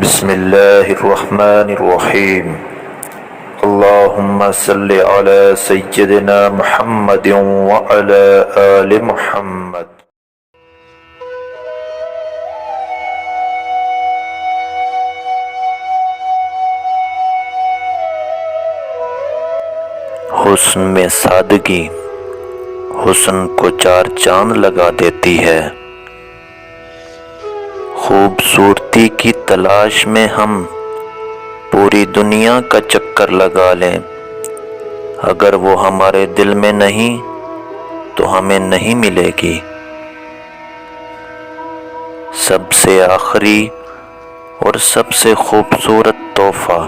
بسم الله الرحمن الرحيم. اللهم صل على سيدنا محمد وعلى آل محمد. حسن میں سادگی حسن کو چار چاند لگا دیتی ہے۔ خوبصورتی کی تلاش میں ہم پوری دنیا کا چکر لگا لیں، اگر وہ ہمارے دل میں نہیں تو ہمیں نہیں ملے گی۔ سب سے آخری اور سب سے خوبصورت تحفہ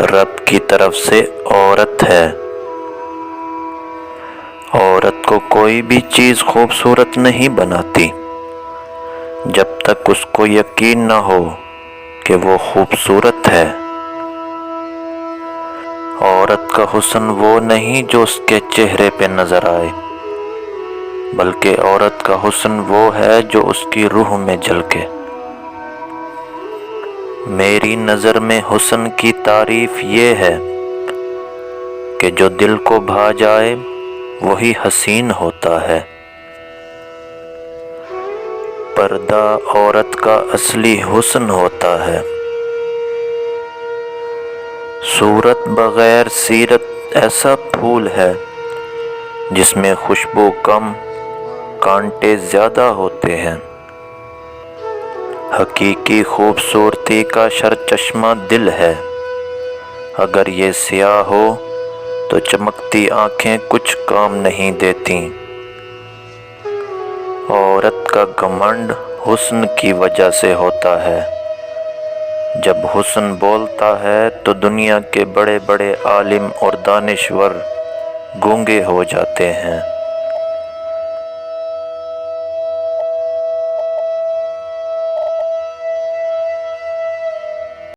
رب کی طرف سے عورت ہے۔ عورت کو کوئی بھی چیز خوبصورت نہیں بناتی جب تک اس کو یقین نہ ہو کہ وہ خوبصورت ہے۔ عورت کا حسن وہ نہیں جو اس کے چہرے پہ نظر آئے، بلکہ عورت کا حسن وہ ہے جو اس کی روح میں جھلکے۔ میری نظر میں حسن کی تعریف یہ ہے کہ جو دل کو بھا جائے وہی حسین ہوتا ہے۔ پردہ عورت کا اصلی حسن ہوتا ہے۔ صورت بغیر سیرت ایسا پھول ہے جس میں خوشبو کم، کانٹے زیادہ ہوتے ہیں۔ حقیقی خوبصورتی کا سرچشمہ دل ہے، اگر یہ سیاہ ہو تو چمکتی آنکھیں کچھ کام نہیں دیتی۔ عورت کا گھمنڈ حسن کی وجہ سے ہوتا ہے۔ جب حسن بولتا ہے تو دنیا کے بڑے بڑے عالم اور دانشور گونگے ہو جاتے ہیں۔